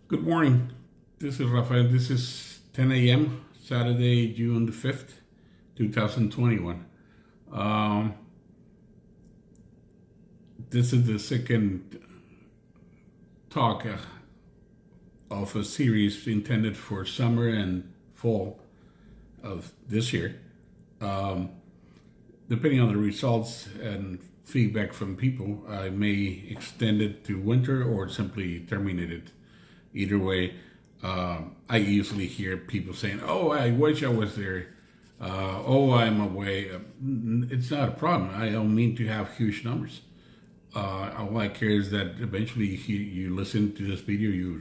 Good morning. This is Rafael. This is 10 a.m. Saturday, June the 5th, 2021. This is the second talk of a series intended for summer and fall of this year. Depending on the results and feedback from people, I may extend it to winter or simply terminate it. Either way, I usually hear people saying, "Oh, I wish I was there. Oh, I'm away." It's not a problem. I don't mean to have huge numbers. All I care is that eventually you listen to this video, you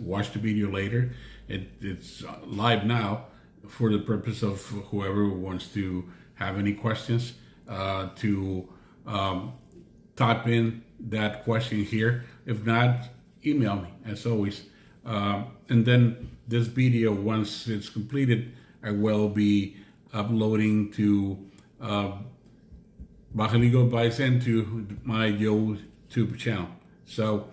watch the video later. It's live now for the purpose of whoever wants to have any questions to type in that question here. If not, email me as always. And then this video, once it's completed, I will be uploading to Baja Legal Advice and to my YouTube channel. So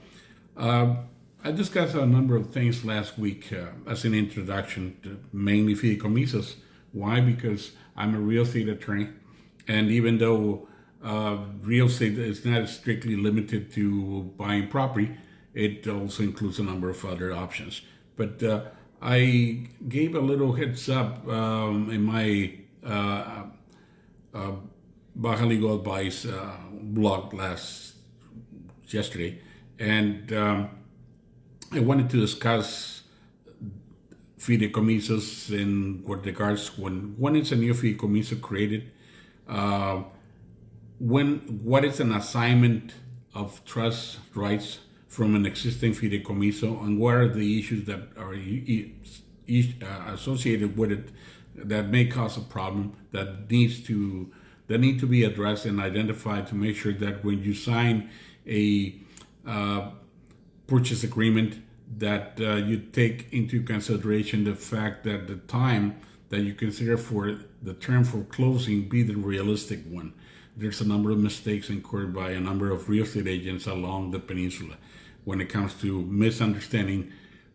I discussed a number of things last week as an introduction to mainly Fideicomisos. Why? Because I'm a real estate attorney, and even though real estate is not strictly limited to buying property, it also includes a number of other options. But I gave a little heads up in my Baja Legal Advice blog yesterday, and I wanted to discuss Fideicomisos in regards when it's a new Fideicomiso created, what is an assignment of trust rights from an existing Fideicomiso, and what are the issues that are associated with it that may cause a problem that need to be addressed and identified to make sure that when you sign a purchase agreement that you take into consideration the fact that the time that you consider for the term for closing be the realistic one. There's a number of mistakes incurred by a number of real estate agents along the peninsula when it comes to misunderstanding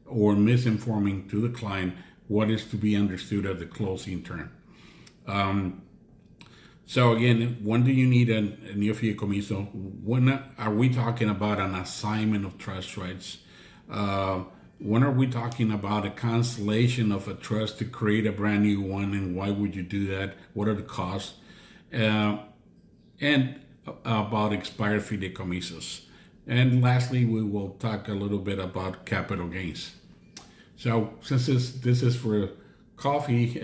or misinforming to the client what is to be understood at the closing term. So again, when do you need a new Fideicomiso? When are we talking about an assignment of trust rights? When are we talking about a cancellation of a trust to create a brand new one, and why would you do that? What are the costs? And about expired Fideicomisos. And lastly, we will talk a little bit about capital gains. So since this is for coffee,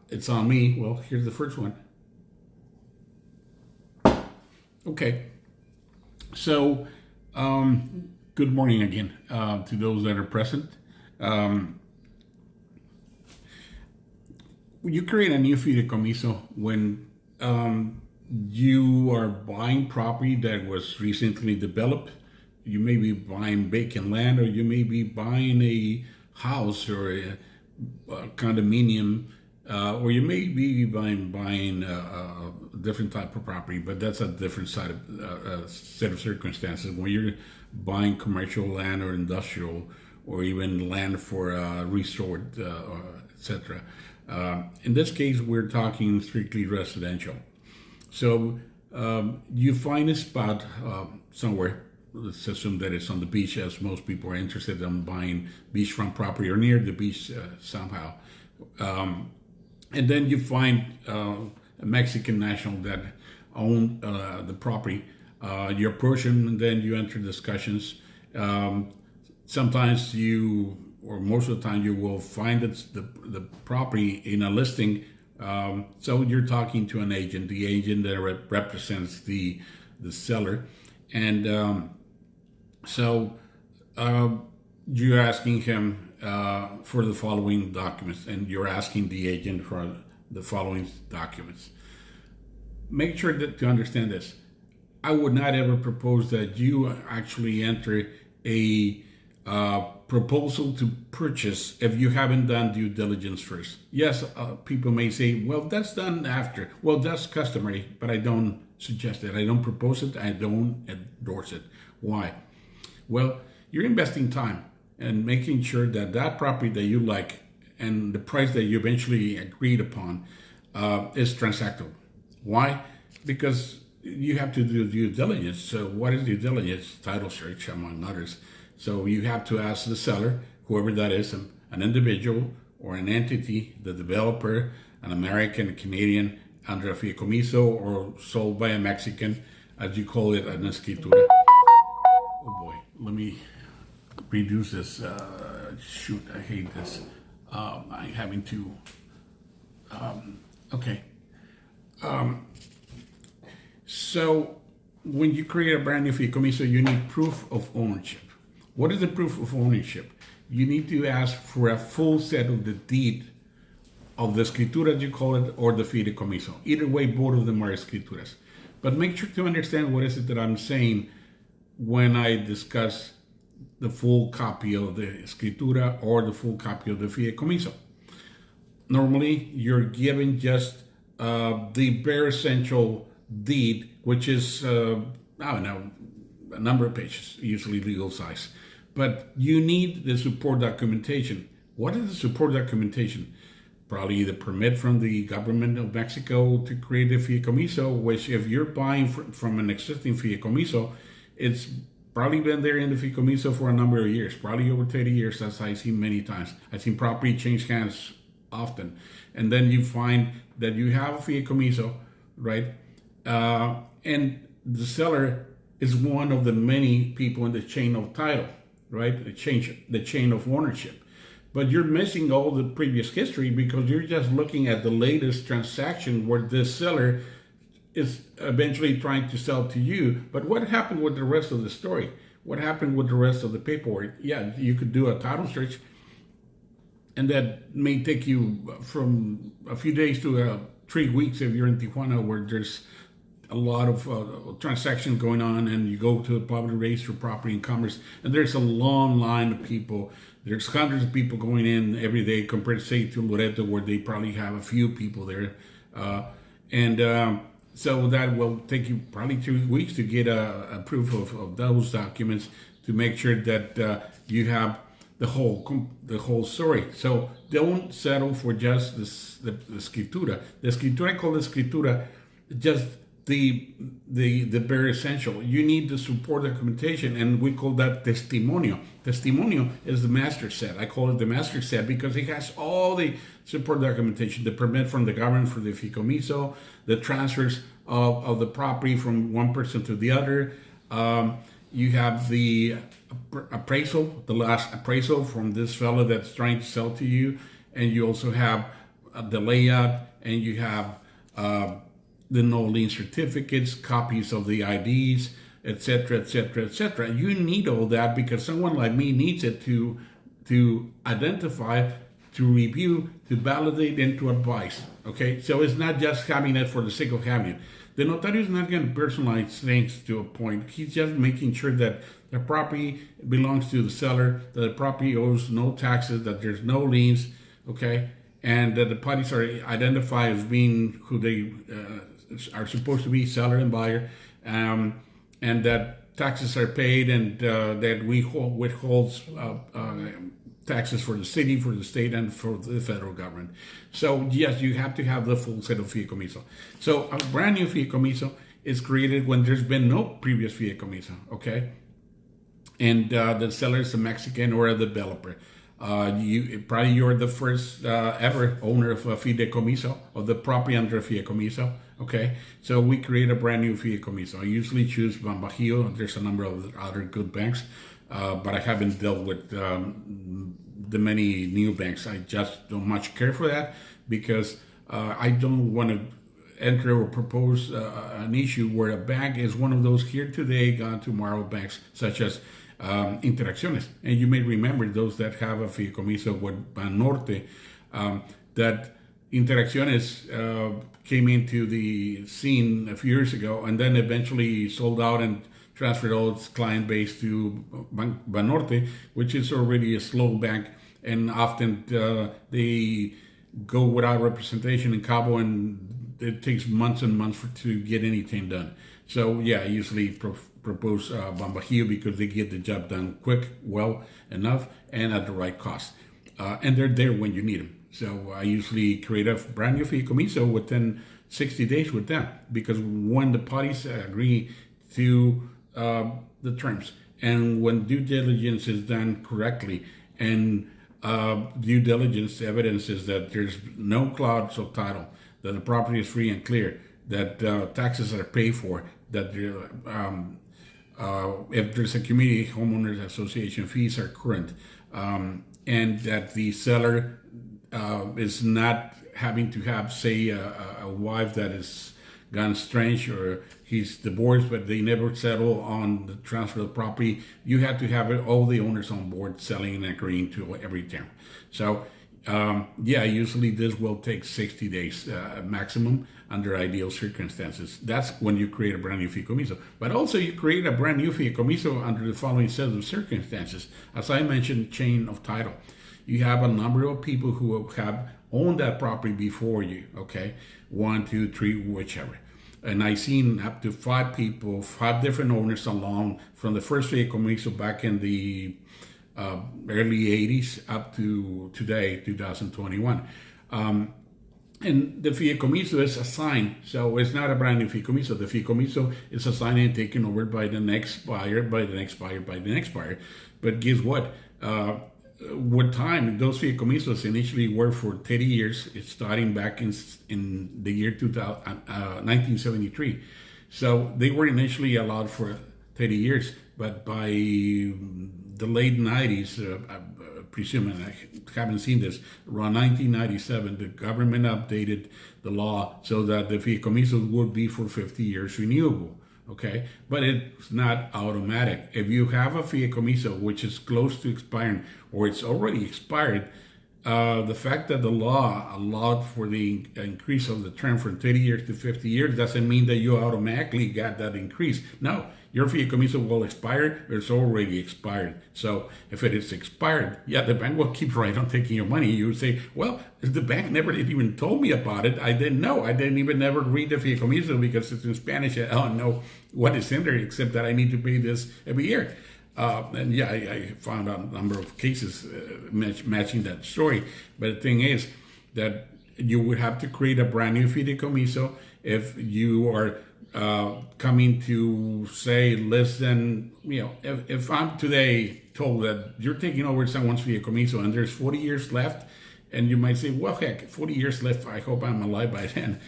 it's on me. Well, here's the first one. Okay, so good morning again to those that are present. You create a new Fideicomiso when you are buying property that was recently developed. You may be buying vacant land, or you may be buying a house or a condominium, or you may be buying a different type of property, but that's a different set of circumstances. When you're buying commercial land or industrial, or even land for resort, etc. In this case, we're talking strictly residential. So you find a spot somewhere. Let's assume that it's on the beach, as most people are interested in buying beachfront property or near the beach somehow. And then you find a Mexican national that owned the property. You approach him, and then you enter discussions. Sometimes or most of the time, you will find the property in a listing. So you're talking to an agent, the agent that represents the seller, and so you're asking him for the following documents, and you're asking the agent for the following documents. Make sure to understand this. I would not ever propose that you actually enter a proposal to purchase if you haven't done due diligence first. Yes, people may say, well, that's done after. Well, that's customary, but I don't suggest it. I don't propose it. I don't endorse it. Why? Well, you're investing time. and making sure that that property that you like and the price that you eventually agreed upon is transactable. Why? Because you have to do due diligence. So what is due diligence? Title search, among others. So you have to ask the seller, whoever that is, an individual or an entity, the developer, an American, a Canadian, under a Fideicomiso, or sold by a Mexican, as you call it, an escritura. Oh boy, let me reduce this. Shoot, I hate this. I'm having to. Okay. So when you create a brand new Fideicomiso, you need proof of ownership. What is the proof of ownership? You need to ask for a full set of the deed of the escritura, as you call it, or the Fideicomiso. Either way, both of them are escrituras. But make sure to understand what is it that I'm saying when I discuss the full copy of the escritura or the full copy of the Fideicomiso. Normally, you're given just the bare essential deed, which is, I don't know, a number of pages, usually legal size. But you need the support documentation. What is the support documentation? Probably the permit from the government of Mexico to create a Fideicomiso, which if you're buying from an existing Fideicomiso, it's probably been there in the Fideicomiso for a number of years, probably over 30 years, as I've seen many times. I've seen property change hands often. And then you find that you have a Fideicomiso, right? And the seller is one of the many people in the chain of title, right? The chain of ownership. But you're missing all the previous history because you're just looking at the latest transaction where this seller is eventually trying to sell to you. But what happened with the rest of the story? What happened with the rest of the paperwork? Yeah, you could do a title search, and that may take you from a few days to 3 weeks if you're in Tijuana, where there's a lot of transactions going on, and you go to the public register of property and commerce, and there's a long line of people. There's hundreds of people going in every day compared to, say, to Loreto, where they probably have a few people there. So that will take you probably 2 weeks to get a proof of those documents to make sure that you have the whole story. So don't settle for just the escritura. The escritura, I call the escritura just the bare essential. You need the support documentation, and we call that testimonio. Testimonio is the master set. I call it the master set because it has all the support documentation, the permit from the government for the Fideicomiso, the transfers of the property from one person to the other. You have the appraisal, the last appraisal from this fellow that's trying to sell to you, and you also have the layout, and you have the no lien certificates, copies of the IDs, etc., etc., etc. You need all that because someone like me needs it to identify, to review, to validate, and to advise. Okay, so it's not just having it for the sake of having it. The notario is not going to personalize things to a point. He's just making sure that the property belongs to the seller, that the property owes no taxes, that there's no liens, okay, and that the parties are identified as being who they are supposed to be, seller and buyer, and that taxes are paid, and that we withholds taxes for the city, for the state, and for the federal government. So yes, you have to have the full set of Fideicomiso. So a brand new Fideicomiso is created when there's been no previous Fideicomiso, okay? And the seller is a Mexican or a developer. You're the first ever owner of a Fideicomiso, of the property under a Fideicomiso, okay? So we create a brand new Fideicomiso. I usually choose Banbajío. There's a number of other good banks, but I haven't dealt with the many new banks. I just don't much care for that because I don't want to enter or propose an issue where a bank is one of those here today, gone tomorrow banks, such as Interacciones. And you may remember those that have a Fideicomiso with Banorte, that Interacciones came into the scene a few years ago and then eventually sold out and transferred all its client base to Banorte, which is already a slow bank, and often they go without representation in Cabo, and it takes months and months to get anything done. So yeah, I usually propose Bambajillo because they get the job done quick, well enough, and at the right cost. And they're there when you need them. So I usually create a brand new Fideicomiso within 60 days with them, because when the parties agree to the terms, and when due diligence is done correctly, and due diligence evidence is that there's no clouds of title, that the property is free and clear, that taxes are paid for, that if there's a community homeowners association, fees are current, and that the seller is not having to have, say, a wife that is gone strange, or he's divorced but they never settle on the transfer of the property. You have to have all the owners on board selling and agreeing to every term. So usually this will take 60 days maximum under ideal circumstances. That's when you create a brand new Fideicomiso. But also you create a brand new Fideicomiso under the following set of circumstances. As I mentioned, chain of title. You have a number of people who have owned that property before you, okay? 1, 2, 3, whichever. And I've seen up to 5 people, 5 different owners along from the first Fideicomiso back in the early 80s up to today, 2021. And the Fideicomiso is assigned, so it's not a brand new Fideicomiso. The Fideicomiso is assigned and taken over by the next buyer, by the next buyer, by the next buyer. But guess what? With time, those Fideicomisos initially were for 30 years, it's starting back in the year 1973. So they were initially allowed for 30 years, but by the late 90s, I presume, and I haven't seen this, around 1997, the government updated the law so that the Fideicomisos would be for 50 years renewable. Okay, but it's not automatic. If you have a Fideicomiso which is close to expiring or it's already expired, the fact that the law allowed for the increase of the term from 30 years to 50 years doesn't mean that you automatically got that increase. No, your Fideicomiso will expire, it's already expired. So if it is expired, the bank will keep right on taking your money. You would say, well, the bank never even told me about it. I didn't know. I didn't even ever read the Fideicomiso because it's in Spanish. I don't know what is in there except that I need to pay this every year. I found out a number of cases matching that story. But the thing is that you would have to create a brand new Fideicomiso if you are coming to say less than, if I'm today told that you're taking over someone's Fideicomiso and there's 40 years left, and you might say, well, heck, 40 years left, I hope I'm alive by then.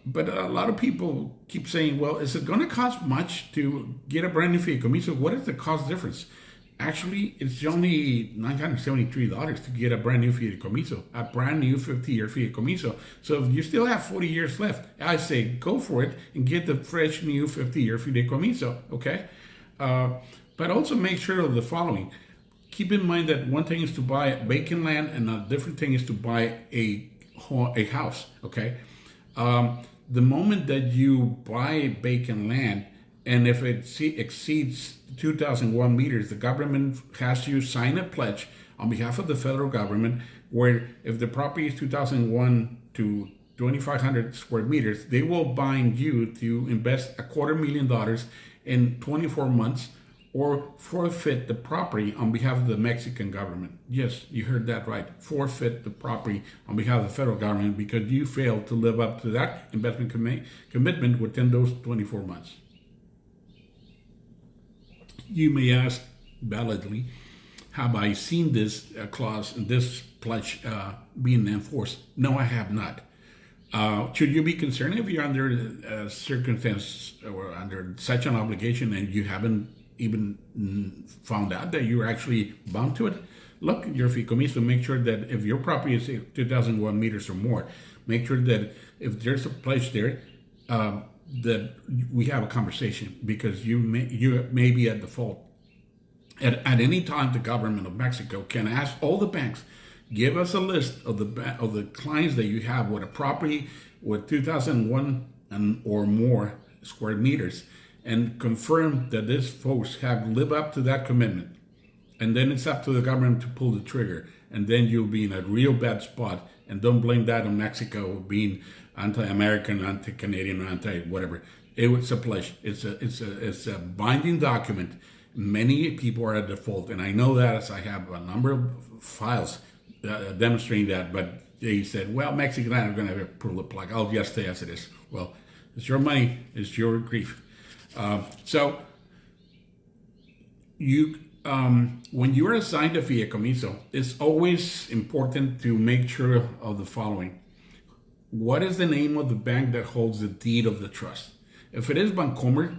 But a lot of people keep saying, well, is it going to cost much to get a brand new Fideicomiso? What is the cost difference? Actually, it's only $973 to get a brand new Fideicomiso, a brand new 50-year Fideicomiso. So if you still have 40 years left, I say go for it and get the fresh new 50-year Fideicomiso, okay? But also make sure of the following. Keep in mind that one thing is to buy vacant land and a different thing is to buy a house, okay? The moment that you buy vacant land, and if it exceeds 2,001 meters, the government has you sign a pledge on behalf of the federal government, where if the property is 2,001 to 2,500 square meters, they will bind you to invest $250,000 in 24 months or forfeit the property on behalf of the Mexican government. Yes, you heard that right. Forfeit the property on behalf of the federal government because you failed to live up to that investment commitment within those 24 months. You may ask validly, have I seen this clause, this pledge being enforced? No, I have not. Should you be concerned if you're under a circumstance or under such an obligation and you haven't even found out that you're actually bound to it? Look at your Fideicomiso, make sure that if your property is 2,001 meters or more, make sure that if there's a pledge there, that we have a conversation, because you may be at default. At any time, the government of Mexico can ask all the banks, give us a list of the clients that you have with a property with 2,001 or more square meters, and confirm that these folks have lived up to that commitment. And then it's up to the government to pull the trigger, and then you'll be in a real bad spot. And don't blame that on Mexico being anti-American, anti-Canadian, anti-whatever. It was a pledge. It's a binding document. Many people are at default, and I know that as I have a number of files demonstrating that. But they said, well, Mexican are going to approve the plaque. I'll just stay as it is. Well, it's your money. It's your grief. So you, when you are assigned a fideicomiso, it's always important to make sure of the following. What is the name of the bank that holds the deed of the trust? If it is Bancomer,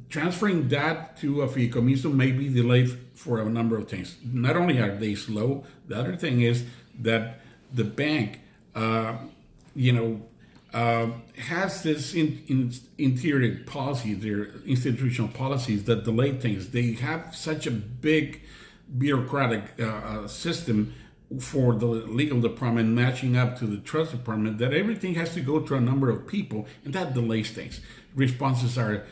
transferring that to a fideicomiso may be delayed for a number of things. Not only are they slow, the other thing is that the bank, has this interior policy, their institutional policies that delay things. They have such a big bureaucratic system for the legal department matching up to the trust department that everything has to go through a number of people, and that delays things. Responses are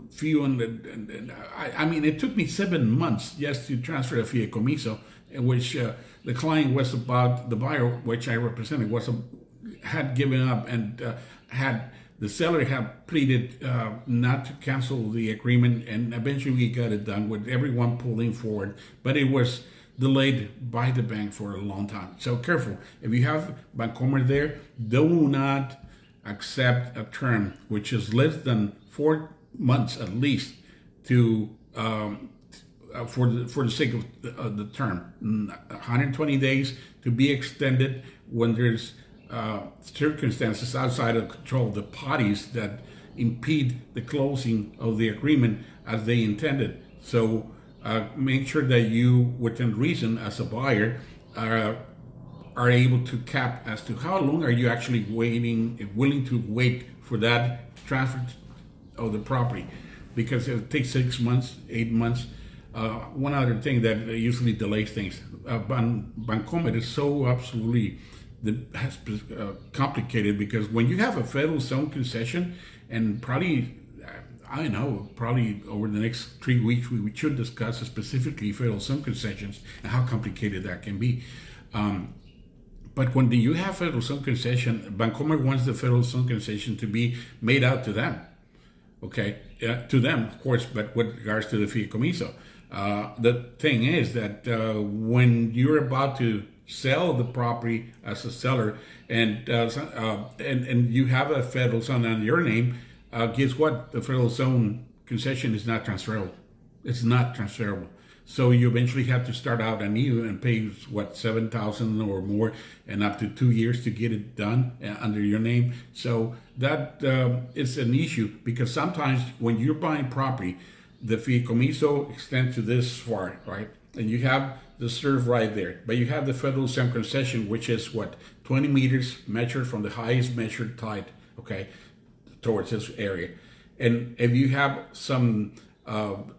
few, and I mean, it took me 7 months just to transfer a fideicomiso, in which the client was about, the buyer, which I represented, had given up, and the seller had pleaded not to cancel the agreement, and eventually we got it done with everyone pulling forward, but it was delayed by the bank for a long time. So careful. If you have Bancomer there, do not accept a term which is less than 4 months at least to for the sake of the term. 120 days to be extended when there's circumstances outside of control of the parties that impede the closing of the agreement as they intended. So make sure that you, within reason, as a buyer, are able to cap as to how long are you actually willing to wait for that transfer of the property, because it takes 6 months, 8 months. One other thing that usually delays things, Bancomer is so absolutely complicated, because when you have a federal zone concession, and probably over the next 3 weeks, we should discuss specifically federal zone concessions and how complicated that can be. But when you have federal zone concession, Bancomer wants the federal zone concession to be made out to them. Okay, to them, of course, but with regards to the fideicomiso. The thing is that when you're about to sell the property as a seller, and you have a federal zone on your name, guess what? The federal zone concession is not transferable. It's not transferable. So you eventually have to start out anew and pay $7,000 or more, and up to 2 years to get it done under your name. So that is an issue, because sometimes when you're buying property, the fideicomiso extends to this far, right? And you have the serve right there, but you have the federal zone concession, which is 20 meters measured from the highest measured height, okay, towards this area. And if you have some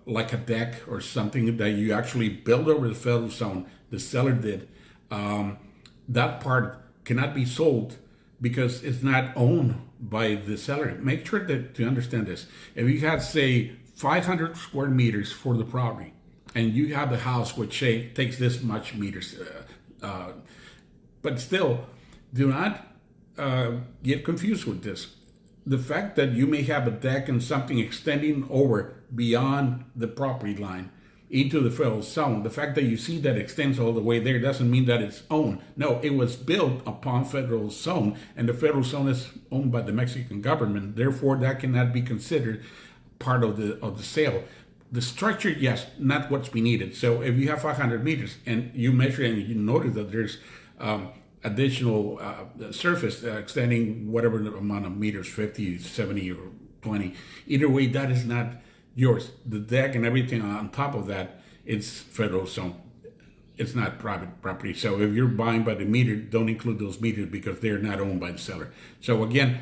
like a deck or something that you actually build over the federal zone, the seller did, that part cannot be sold because it's not owned by the seller. Make sure that to understand this. If you had, say, 500 square meters for the property, and you have the house which takes this much meters, but still, do not get confused with this. The fact that you may have a deck and something extending over beyond the property line into the federal zone, the fact that you see that extends all the way there doesn't mean that it's owned. No, it was built upon federal zone, and the federal zone is owned by the Mexican government. Therefore, that cannot be considered part of the sale. The structure, yes, not what's been needed. So if you have 500 meters and you measure and you notice that there's additional surface extending whatever amount of meters, 50, 70, or 20. Either way, that is not yours. The deck and everything on top of that, it's federal zone. It's not private property. So if you're buying by the meter, don't include those meters because they're not owned by the seller. So again,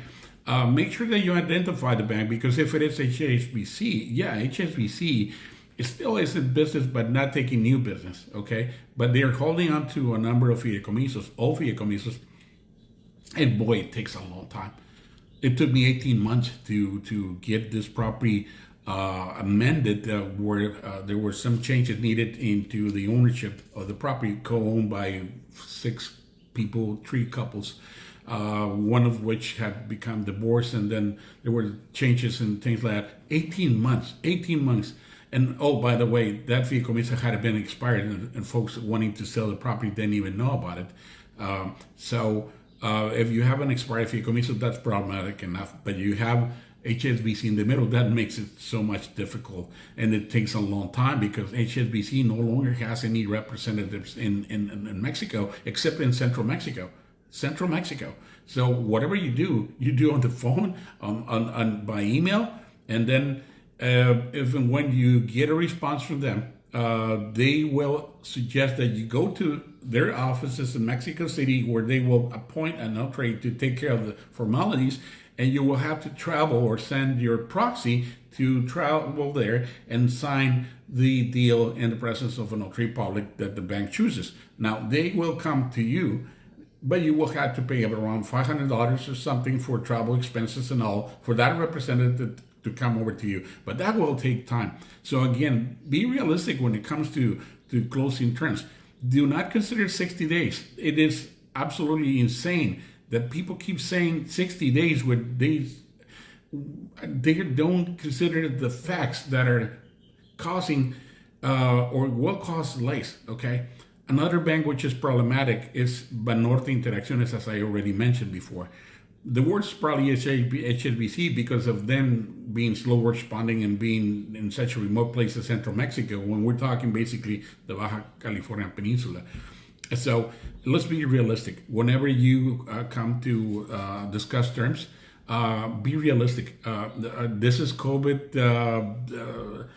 make sure that you identify the bank, because if it is HSBC, yeah, HSBC, it still is in business, but not taking new business, okay? But they're holding on to a number of fideicomisos, old fideicomisos, and boy, it takes a long time. It took me 18 months to get this property amended, where there were some changes needed into the ownership of the property, co-owned by 6 people, 3 couples. one of which had become divorced, and then there were changes and things like that. 18 months. And oh, by the way, that Fideicomiso had been expired, and folks wanting to sell the property didn't even know about it. If you have an expired Fideicomiso, that's problematic enough. But you have HSBC in the middle, that makes it so much difficult, and it takes a long time because HSBC no longer has any representatives in Mexico except in Central Mexico. So whatever you do on the phone, by email, and then if and when you get a response from them, they will suggest that you go to their offices in Mexico City, where they will appoint a notary to take care of the formalities, and you will have to travel or send your proxy to travel there and sign the deal in the presence of a notary public that the bank chooses. Now, they will come to you, but you will have to pay around $500 or something for travel expenses and all for that representative to come over to you. But that will take time. So again, be realistic when it comes to closing terms. Do not consider 60 days. It is absolutely insane that people keep saying 60 days when they don't consider the facts that are causing or will cause delays, okay? Another bank which is problematic is Banorte Interacciones, as I already mentioned before. The worst probably is HSBC because of them being slow responding and being in such a remote place as Central Mexico, when we're talking basically the Baja California Peninsula. So let's be realistic. Whenever you come to discuss terms, be realistic. This is COVID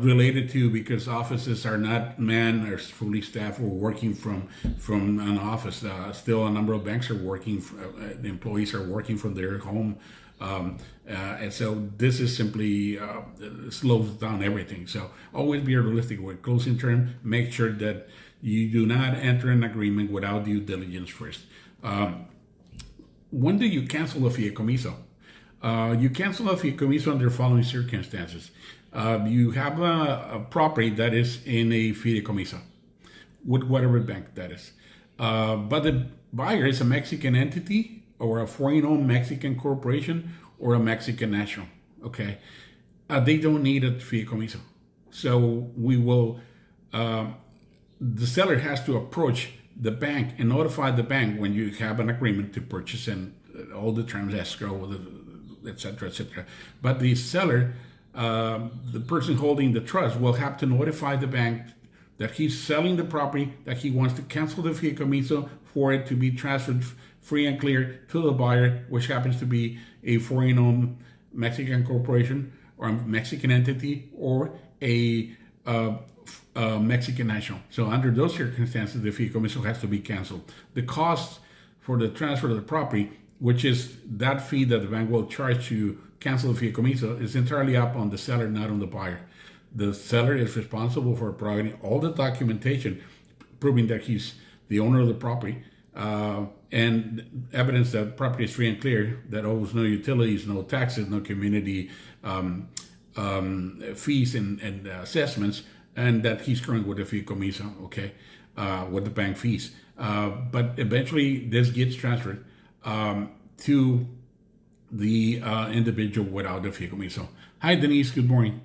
related to, because offices are not manned or fully staffed or working from an office. Still, a number of banks are working. The employees are working from their home. And so this is simply slows down everything. So always be realistic with closing term. Make sure that you do not enter an agreement without due diligence first. When do you cancel a Fideicomiso? You cancel a Fideicomiso under the following circumstances. You have a property that is in a Fideicomiso with whatever bank that is. But the buyer is a Mexican entity or a foreign-owned Mexican corporation or a Mexican national, okay? They don't need a Fideicomiso. So we will... the seller has to approach the bank and notify the bank when you have an agreement to purchase and all the terms, escrow, etc., etc. But the seller, the person holding the trust, will have to notify the bank that he's selling the property, that he wants to cancel the Fideicomiso for it to be transferred free and clear to the buyer, which happens to be a foreign-owned Mexican corporation or a Mexican entity or a Mexican national. So under those circumstances, the Fideicomiso has to be canceled. The cost for the transfer of the property, which is that fee that the bank will charge to cancel the Fideicomiso, is entirely up on the seller, not on the buyer. The seller is responsible for providing all the documentation proving that he's the owner of the property, and evidence that property is free and clear, that owes no utilities, no taxes, no community fees and assessments, and that he's current with the Fideicomiso, okay, with the bank fees. But eventually this gets transferred to the individual without the Fideicomiso. Hi, Denise. Good morning.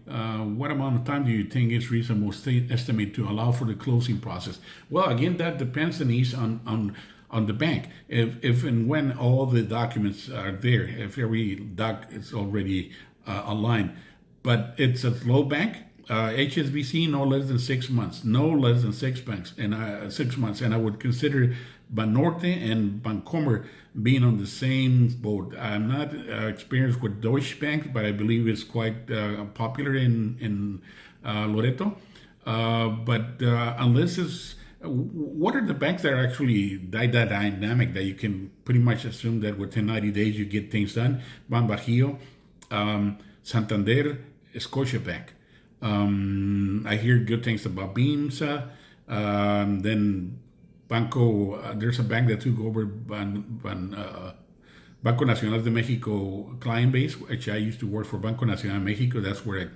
What amount of time do you think is reasonable estimate to allow for the closing process? Well, again, that depends, Denise, on the bank. If and when all the documents are there, if every doc is already aligned. But it's a slow bank. HSBC, no less than 6 months. No less than 6 banks and 6 months. And I would consider Banorte and Bancomer being on the same boat. I'm not experienced with Deutsche Bank, but I believe it's quite popular in Loreto. But unless it's, what are the banks that are actually that dynamic that you can pretty much assume that within 90 days you get things done? Banbajío, Santander, Scotiabank. I hear good things about BIMSA. Then Banco, there's a bank that took over Banco Nacional de Mexico client base, which I used to work for Banco Nacional de Mexico. That's where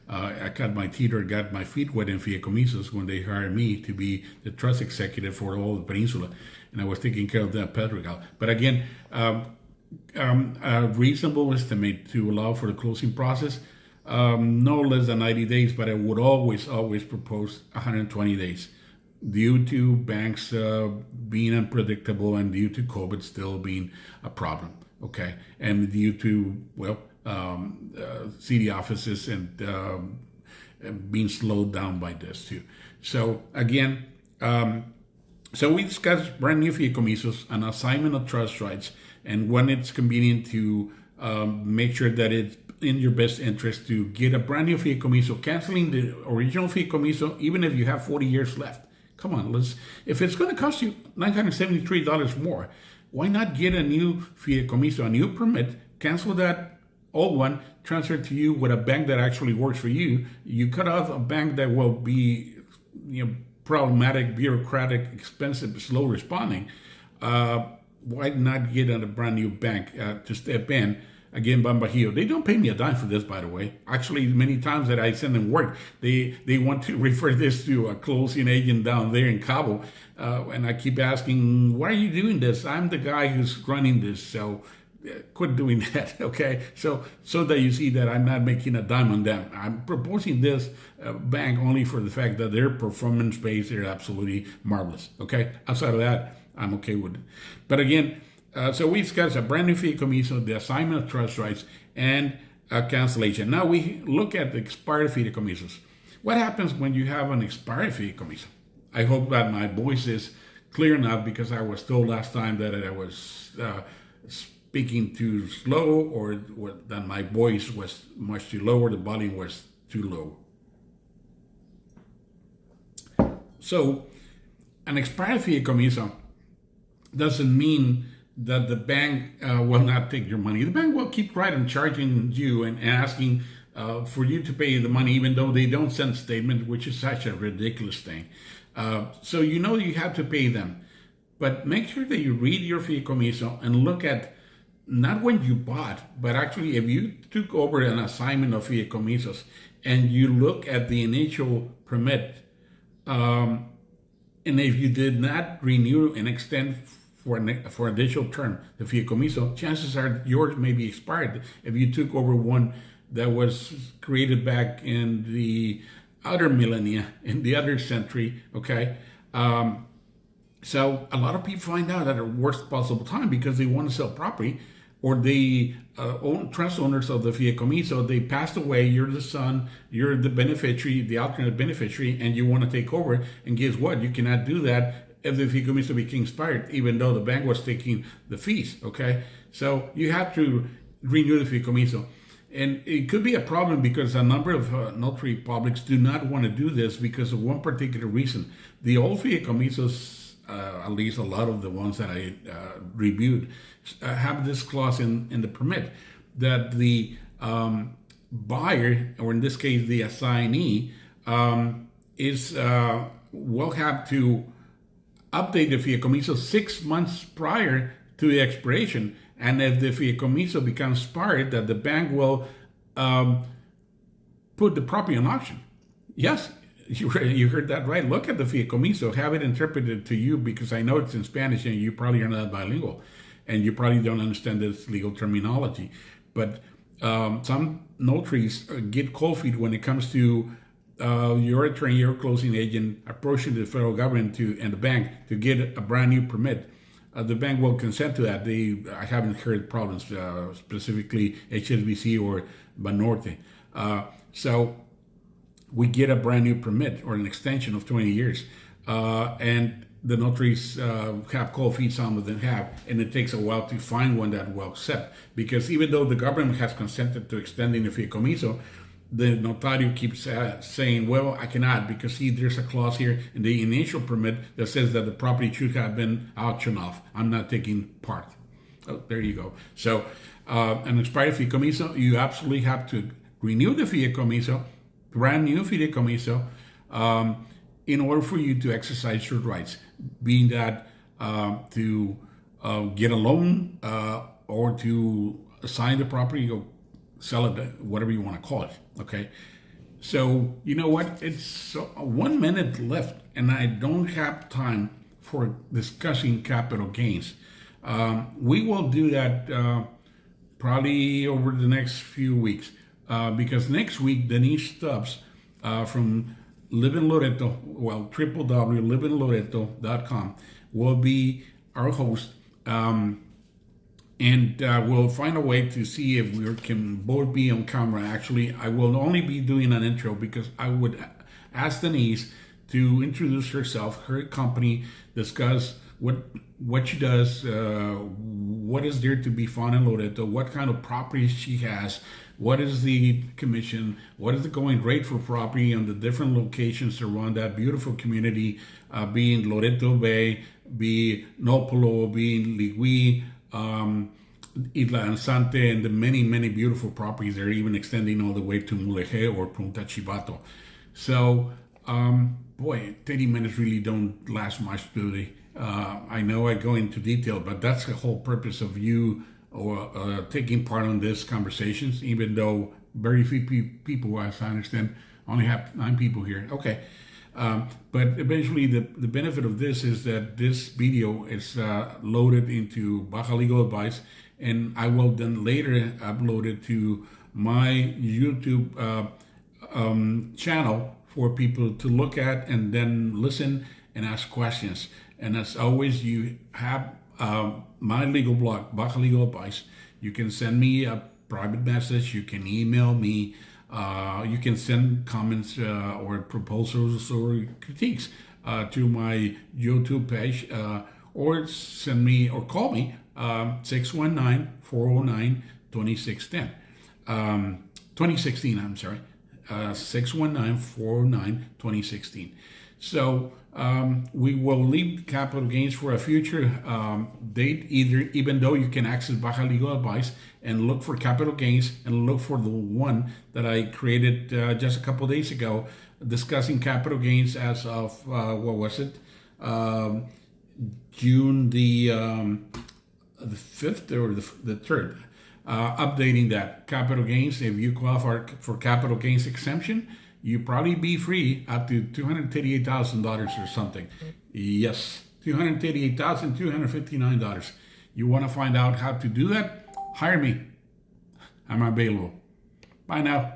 I cut my teeth or got my feet wet in Fideicomisos when they hired me to be the trust executive for all the peninsula, and I was taking care of that petrogal. But again, a reasonable estimate to allow for the closing process, no less than 90 days, but I would always propose 120 days due to banks being unpredictable and due to COVID still being a problem, okay? And due to, city offices and being slowed down by this too. So again, so we discussed brand new Fideicomisos, an assignment of trust rights, and when it's convenient to make sure that it's in your best interest to get a brand new Fideicomiso, canceling the original Fideicomiso, even if you have 40 years left. Come on, if it's going to cost you $973 more, why not get a new Fideicomiso, a new permit, cancel that old one, transfer it to you with a bank that actually works for you. You cut off a bank that will be, problematic, bureaucratic, expensive, slow responding. Why not get a brand new bank to step in? Again, Bambajillo. They don't pay me a dime for this, by the way. Actually, many times that I send them work, they want to refer this to a closing agent down there in Cabo. And I keep asking, why are you doing this? I'm the guy who's running this, so quit doing that, okay? So that you see that I'm not making a dime on them. I'm proposing this bank only for the fact that their performance-based, they're absolutely marvelous, okay? Outside of that, I'm okay with it. But again, so we discussed a brand new Fideicomiso, the assignment of trust rights, and a cancellation. Now we look at the expired Fideicomisos. What happens when you have an expired Fideicomiso? I hope that my voice is clear enough, because I was told last time that I was speaking too slow, or that my voice was much too low, or the volume was too low. So an expired Fideicomiso doesn't mean that the bank will not take your money. The bank will keep right on charging you and asking for you to pay the money, even though they don't send statements, which is such a ridiculous thing. So you have to pay them. But make sure that you read your Fideicomiso and look at not when you bought, but actually if you took over an assignment of Fideicomisos and you look at the initial permit, and if you did not renew and extend for additional term, the Fideicomiso, chances are yours may be expired if you took over one that was created back in the other millennia, in the other century, okay? So a lot of people find out at the worst possible time because they want to sell property, or they trust owners of the Fideicomiso, they passed away, you're the son, you're the beneficiary, the alternate beneficiary, and you want to take over, and guess what? You cannot do that if the Fideicomiso became expired, even though the bank was taking the fees, okay? So you have to renew the Fideicomiso. And it could be a problem because a number of notary publics do not want to do this because of one particular reason. The old Fideicomisos, at least a lot of the ones that I reviewed, have this clause in the permit that the buyer, or in this case the assignee, will have to update the Fideicomiso 6 months prior to the expiration. And if the Fideicomiso becomes expired, that the bank will put the property on auction. Yes, you heard that right. Look at the Fideicomiso, have it interpreted to you, because I know it's in Spanish and you probably are not bilingual and you probably don't understand this legal terminology. But some notaries get cold feet when it comes to your attorney, your closing agent approaching the federal government and the bank to get a brand new permit. The bank will consent to that. I haven't heard problems, specifically HSBC or Banorte. So we get a brand new permit or an extension of 20 years. And the notaries have cold feet, some of them have, and it takes a while to find one that will accept. Because even though the government has consented to extending the Fideicomiso, the notario keeps saying, well, I cannot, because see, there's a clause here in the initial permit that says that the property should have been auctioned off. I'm not taking part. Oh, there you go. So an expired Fideicomiso, you absolutely have to renew the Fideicomiso, brand new Fideicomiso, in order for you to exercise your rights, being that to get a loan or to assign the property or sell it, whatever you want to call it, okay? So, you know what? It's 1 minute left, and I don't have time for discussing capital gains. We will do that probably over the next few weeks because next week, Denise Stubbs from Live in Loreto, well, www.liveinloreto.com will be our host. And we'll find a way to see if we can both be on camera. Actually, I will only be doing an intro because I would ask Denise to introduce herself, her company, discuss what she does, what is there to be found in Loreto, what kind of properties she has, what is the commission, what is the going rate for property on the different locations around that beautiful community, being Loreto Bay, be Nopolo, being Ligui, Isla Ansante, and the many, many beautiful properties that are even extending all the way to Mulegé or Punta Chivato. So, boy, 30 minutes really don't last much, do they? I know I go into detail, but that's the whole purpose of you or taking part in these conversations, even though very few people, as I understand, only have 9 people here. Okay. But eventually the benefit of this is that this video is loaded into Baja Legal Advice, and I will then later upload it to my YouTube channel for people to look at and then listen and ask questions. And as always, you have my legal blog, Baja Legal Advice. You can send me a private message. You can email me. You can send comments or proposals or critiques to my YouTube page, or send me or call me 619-409-2610. 2016, I'm sorry. 619-409-2016. So we will leave capital gains for a future date, even though you can access Baja Legal Advice and look for capital gains and look for the one that I created just a couple days ago, discussing capital gains as of, what was it? June the 5th or the 3rd. Updating that capital gains. If you qualify for capital gains exemption, you probably be free up to $238,000 or something. Yes, $238,259. You want to find out how to do that? Hire me. I'm available. Bye now.